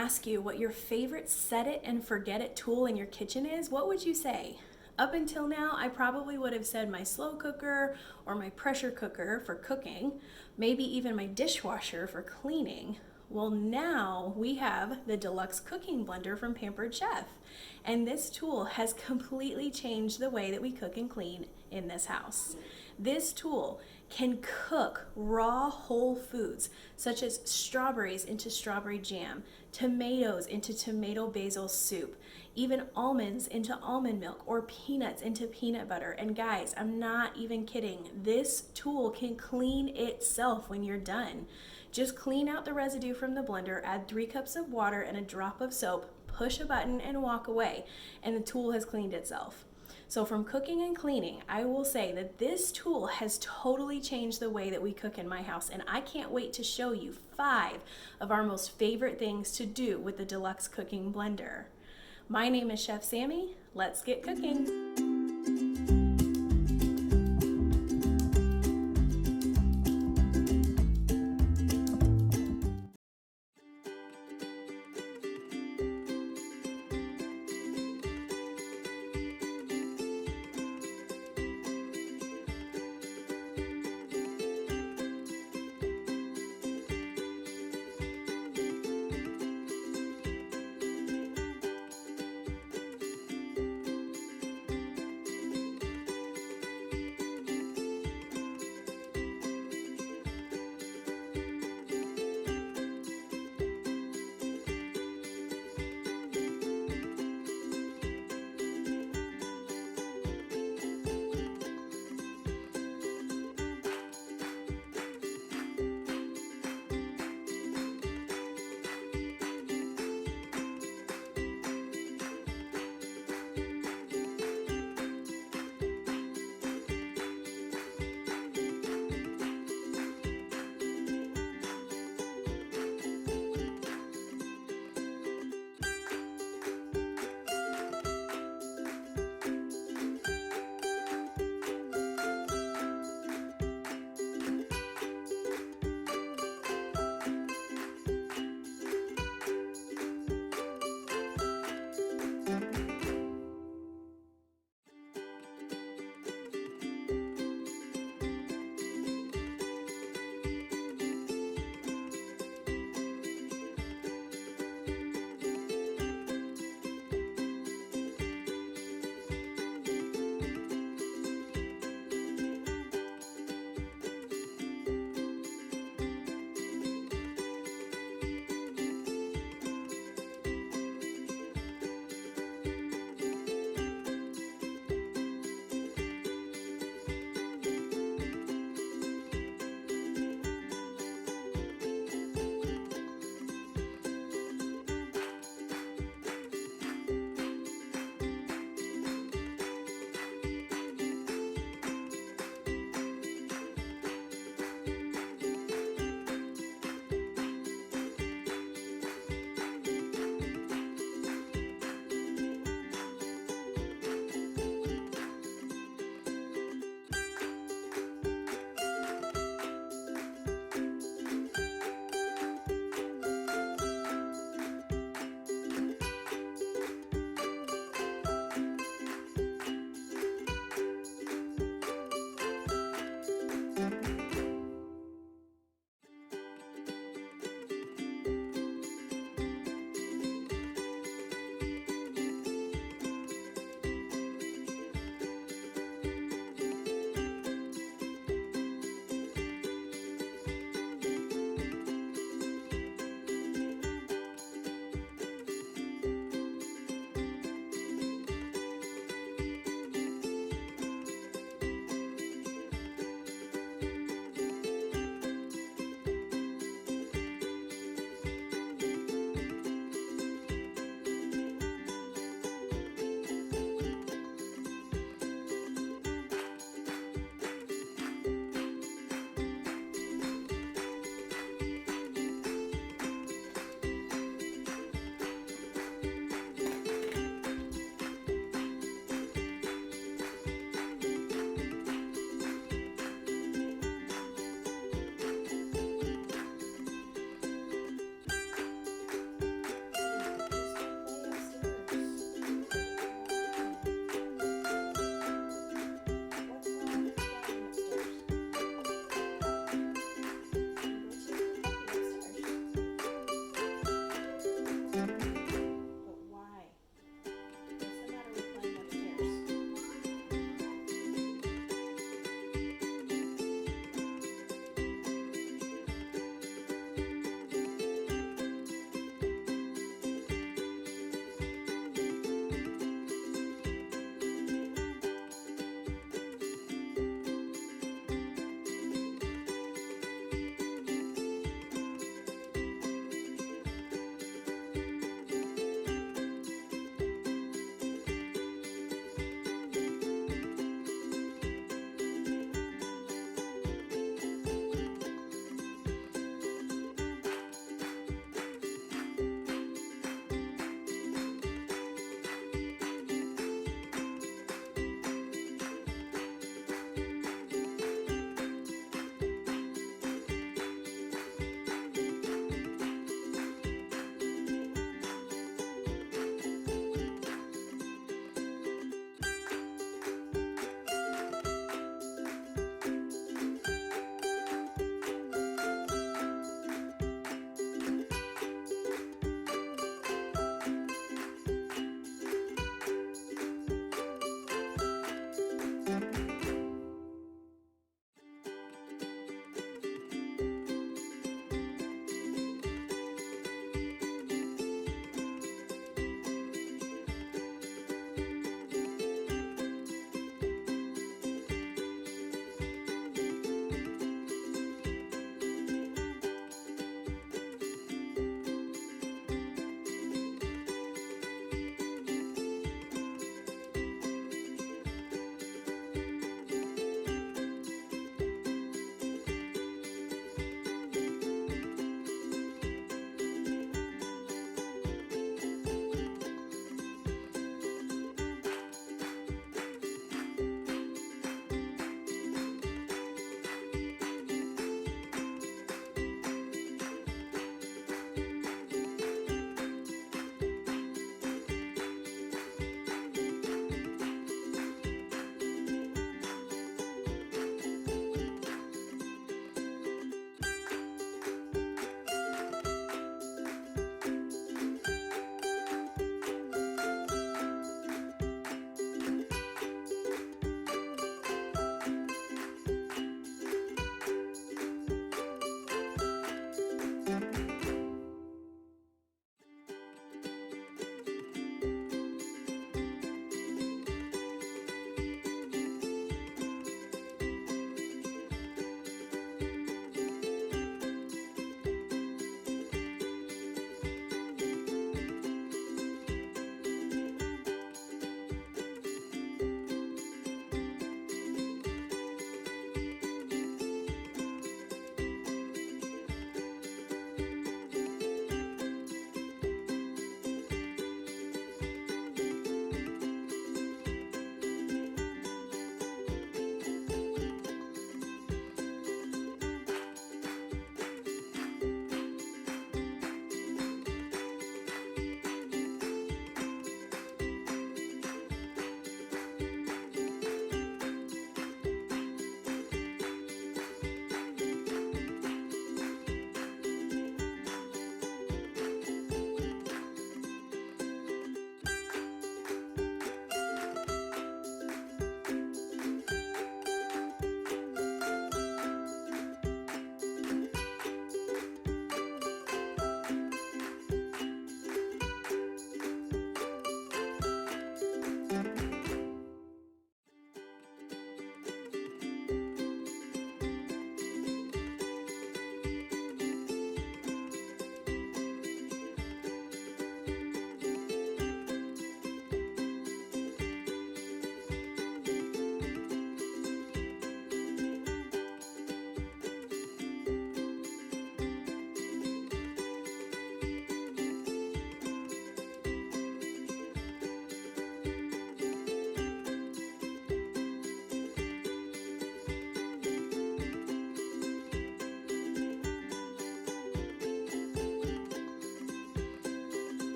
ask you what your favorite set it and forget it tool in your kitchen is, what would you say? Up until now, I probably would have said my slow cooker or my pressure cooker for cooking, maybe even my dishwasher for cleaning. Well, now we have the Deluxe cooking blender from Pampered Chef, and this tool has completely changed the way that we cook and clean in this house. This tool can cook raw whole foods such as strawberries into strawberry jam, tomatoes into tomato basil soup, even almonds into almond milk, or peanuts into peanut butter. And guys, I'm not even kidding. This tool can clean itself when you're done. Just clean out the residue from the blender, add 3 cups of water and a drop of soap, push a button and walk away, and the tool has cleaned itself. So from cooking and cleaning, I will say that this tool has totally changed the way that we cook in my house, and I can't wait to show you 5 of our most favorite things to do with the Deluxe cooking blender. My name is Chef Sammi. Let's get cooking.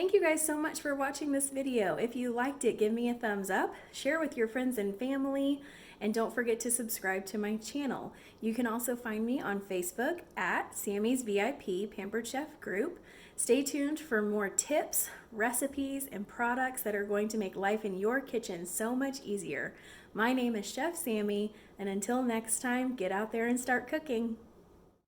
Thank you guys so much for watching this video. If you liked it, give me a thumbs up, share with your friends and family, and don't forget to subscribe to my channel. You can also find me on Facebook at Sammy's VIP Pampered Chef Group. Stay tuned for more tips, recipes, and products that are going to make life in your kitchen so much easier. My name is Chef Sammi, and until next time, get out there and start cooking.